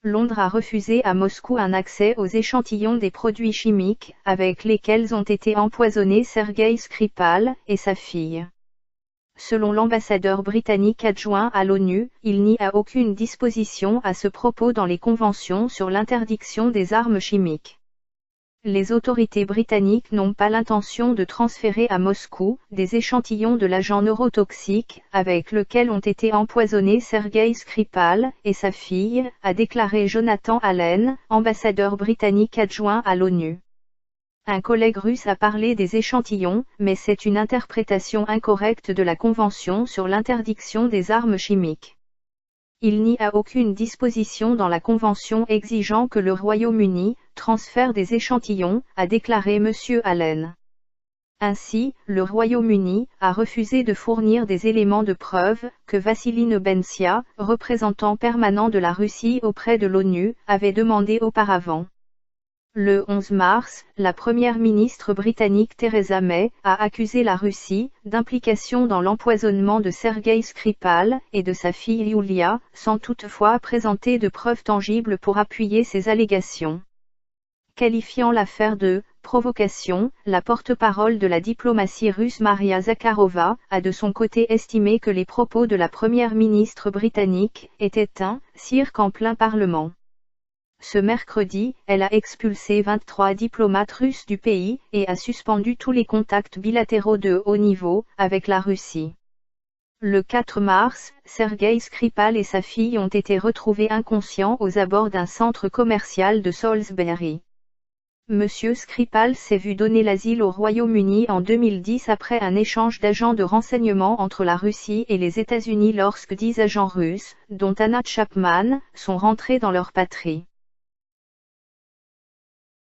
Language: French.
Londres a refusé à Moscou un accès aux échantillons des produits chimiques avec lesquels ont été empoisonnés Sergueï Skripal et sa fille. Selon l'ambassadeur britannique adjoint à l'ONU, il n'y a aucune disposition à ce propos dans les conventions sur l'interdiction des armes chimiques. Les autorités britanniques n'ont pas l'intention de transférer à Moscou des échantillons de l'agent neurotoxique avec lequel ont été empoisonnés Sergueï Skripal et sa fille, a déclaré Jonathan Allen, ambassadeur britannique adjoint à l'ONU. Un collègue russe a parlé des échantillons, mais c'est une interprétation incorrecte de la Convention sur l'interdiction des armes chimiques. Il n'y a aucune disposition dans la Convention exigeant que le Royaume-Uni transfère des échantillons, a déclaré M. Allen. Ainsi, le Royaume-Uni a refusé de fournir des éléments de preuve que Vassili Nebenzia, représentant permanent de la Russie auprès de l'ONU, avait demandé auparavant. Le 11 mars, la première ministre britannique Theresa May a accusé la Russie d'implication dans l'empoisonnement de Sergueï Skripal et de sa fille Yulia, sans toutefois présenter de preuves tangibles pour appuyer ses allégations. Qualifiant l'affaire de « provocation », la porte-parole de la diplomatie russe Maria Zakharova a de son côté estimé que les propos de la première ministre britannique étaient un « cirque en plein Parlement ». Ce mercredi, elle a expulsé 23 diplomates russes du pays et a suspendu tous les contacts bilatéraux de haut niveau avec la Russie. Le 4 mars, Sergueï Skripal et sa fille ont été retrouvés inconscients aux abords d'un centre commercial de Salisbury. Monsieur Skripal s'est vu donner l'asile au Royaume-Uni en 2010 après un échange d'agents de renseignement entre la Russie et les États-Unis lorsque 10 agents russes, dont Anna Chapman, sont rentrés dans leur patrie.